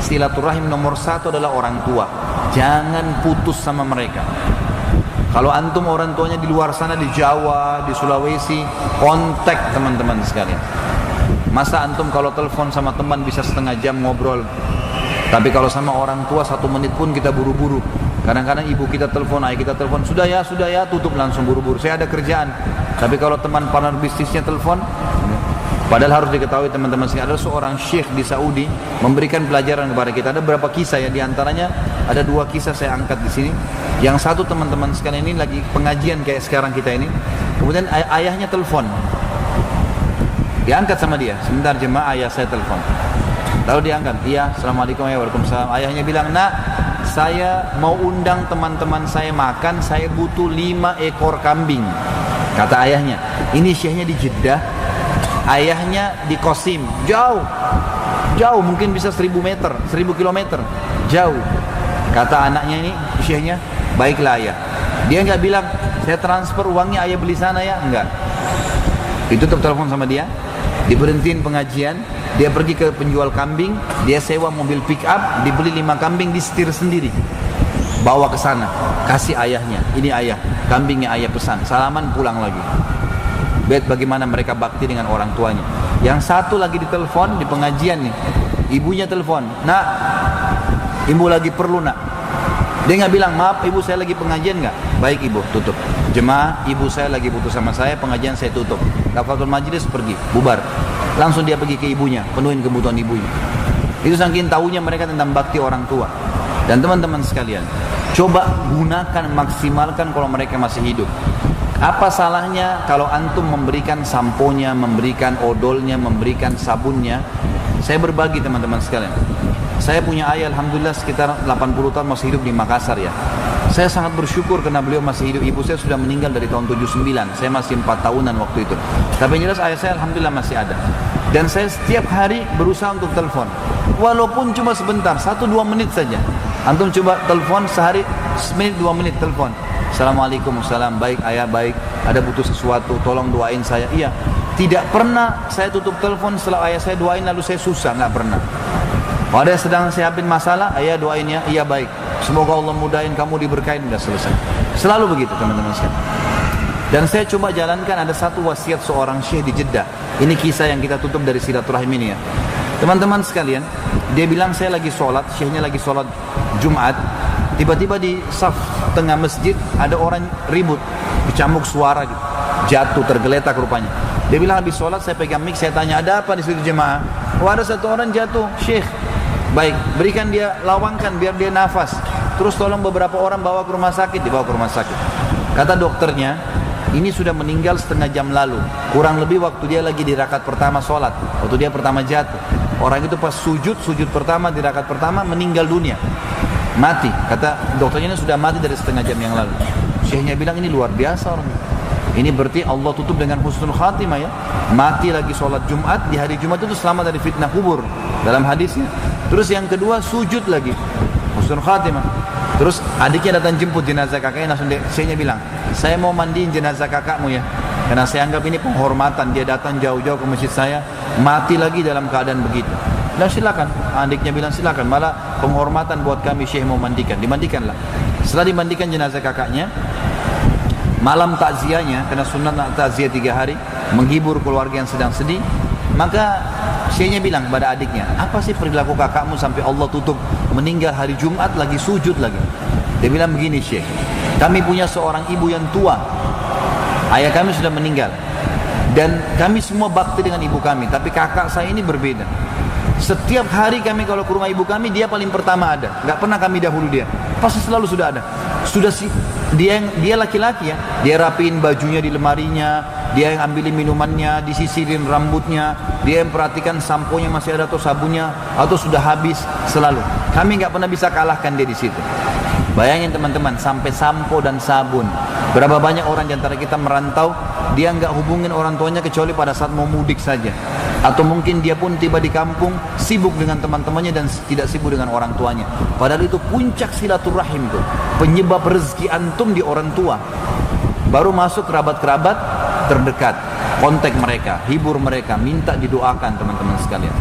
silaturahim nomor satu adalah orang tua. Jangan putus sama mereka. Kalau antum orang tuanya di luar sana, di Jawa, di Sulawesi, kontak teman-teman sekalian. Masa antum kalau telepon sama teman bisa setengah jam ngobrol, tapi kalau sama orang tua 1 menit pun kita buru-buru. Kadang-kadang ibu kita telepon, ayah kita telepon, sudah ya, tutup langsung buru-buru. Saya ada kerjaan. Tapi kalau teman partner bisnisnya telepon, padahal harus diketahui teman-teman sekalian, ada seorang syekh di Saudi memberikan pelajaran kepada kita. Ada beberapa kisah ya, diantaranya ada 2 kisah saya angkat di sini. Yang satu teman-teman sekalian ini lagi pengajian kayak sekarang kita ini. Kemudian ayahnya telepon, diangkat sama dia. Sebentar jemaah, ayah saya telepon. Lalu diangkat, iya, assalamualaikum ya, waalaikumsalam. Ayahnya bilang, nak, saya mau undang teman-teman saya makan, saya butuh 5 ekor kambing. Kata ayahnya, ini syekhnya di Jeddah, ayahnya di Qasim, jauh, mungkin bisa 1000 meter, 1000 kilometer, jauh. Kata anaknya ini, syekhnya, baiklah ayah. Dia nggak bilang, saya transfer uangnya ayah beli sana ya, enggak. Itu tetap telepon sama dia, diberhentiin pengajian, dia pergi ke penjual kambing, dia sewa mobil pick up, dibeli 5 kambing, disetir sendiri, bawa ke sana, kasih ayahnya, ini ayah, kambingnya ayah pesan, salaman pulang lagi. Bet bagaimana mereka bakti dengan orang tuanya. Yang satu lagi ditelepon di pengajian nih, ibunya telepon, nak, ibu lagi perlu nak. Dia nggak bilang, maaf ibu saya lagi pengajian nggak? Baik ibu, tutup. Jemaah, ibu saya lagi butuh sama saya, pengajian saya tutup. Kafatul majlis pergi, bubar. Langsung dia pergi ke ibunya, penuhin kebutuhan ibunya. Itu saking tahunya mereka tentang bakti orang tua. Dan teman-teman sekalian, coba gunakan, maksimalkan kalau mereka masih hidup. Apa salahnya kalau antum memberikan samponya, memberikan odolnya, memberikan sabunnya? Saya berbagi teman-teman sekalian. Saya punya ayah, alhamdulillah sekitar 80 tahun masih hidup di Makassar ya. Saya sangat bersyukur karena beliau masih hidup. Ibu saya sudah meninggal dari tahun 79. Saya masih 4 tahunan waktu itu. Tapi yang jelas ayah saya alhamdulillah masih ada. Dan saya setiap hari berusaha untuk telepon. Walaupun cuma sebentar, 1-2 menit saja. Antum coba telepon sehari, semenit 2 menit telepon. Assalamualaikum, salam, baik ayah, baik. Ada butuh sesuatu, tolong doain saya. Iya. Tidak pernah saya tutup telepon setelah ayah saya doain lalu saya susah, nggak pernah. Kalau ada sedang siapin masalah, ayah doainnya, iya baik. Semoga Allah mudahin kamu diberkahin, udah selesai. Selalu begitu teman-teman sekalian. Dan saya coba jalankan, ada satu wasiat seorang syekh di Jeddah. Ini kisah yang kita tutup dari silaturahim ini ya. Teman-teman sekalian, dia bilang saya lagi sholat, syekhnya lagi sholat Jumat. Tiba-tiba di saf tengah masjid ada orang ribut, bercamuk suara gitu, jatuh tergeletak rupanya. Dia bilang habis sholat saya pegang mic, saya tanya ada apa di situ jemaah? Oh ada satu orang jatuh, syekh. Baik, berikan dia lawangkan biar dia nafas. Terus tolong beberapa orang bawa ke rumah sakit, dibawa ke rumah sakit. Kata dokternya, ini sudah meninggal setengah jam lalu. Kurang lebih waktu dia lagi di rakaat pertama sholat, waktu dia pertama jatuh. Orang itu pas sujud pertama di rakaat pertama meninggal dunia. Mati, kata dokternya ini sudah mati dari setengah jam yang lalu. Syekhnya bilang ini luar biasa orangnya. Ini berarti Allah tutup dengan husnul khatimah ya. Mati lagi sholat Jumat, di hari Jumat itu selamat dari fitnah kubur dalam hadisnya. Terus yang kedua sujud lagi, husnul khatimah. Terus adiknya datang jemput jenazah kakaknya, langsung syekhnya bilang, saya mau mandiin jenazah kakakmu ya, karena saya anggap ini penghormatan. Dia datang jauh-jauh ke masjid saya, mati lagi dalam keadaan begitu. Dan silakan, adiknya bilang silakan, malah penghormatan buat kami syekh mau mandikan, dimandikanlah. Setelah dimandikan jenazah kakaknya, malam takziahnya, karena sunat takziah 3 hari, menghibur keluarga yang sedang sedih, maka syekhnya bilang pada adiknya, apa sih perilaku kakakmu sampai Allah tutup, meninggal hari Jumat lagi sujud lagi. Dia bilang begini syekh, kami punya seorang ibu yang tua, ayah kami sudah meninggal, dan kami semua bakti dengan ibu kami, tapi kakak saya ini berbeda. Setiap hari kami kalau ke rumah ibu kami, dia paling pertama ada, nggak pernah kami dahulu dia, pasti selalu sudah ada. Sudah sih, dia laki-laki ya, dia rapiin bajunya di lemarinya, dia yang ambilin minumannya, disisirin rambutnya, dia yang perhatikan samponya masih ada atau sabunnya atau sudah habis, selalu. Kami nggak pernah bisa kalahkan dia di situ. Bayangin teman-teman, sampai sampo dan sabun. Berapa banyak orang di antara kita merantau, dia nggak hubungin orang tuanya kecuali pada saat mau mudik saja. Atau mungkin dia pun tiba di kampung, sibuk dengan teman-temannya dan tidak sibuk dengan orang tuanya. Padahal itu puncak silaturahim tuh, penyebab rezeki antum di orang tua. Baru masuk kerabat-kerabat terdekat, kontak mereka, hibur mereka, minta didoakan teman-teman sekalian.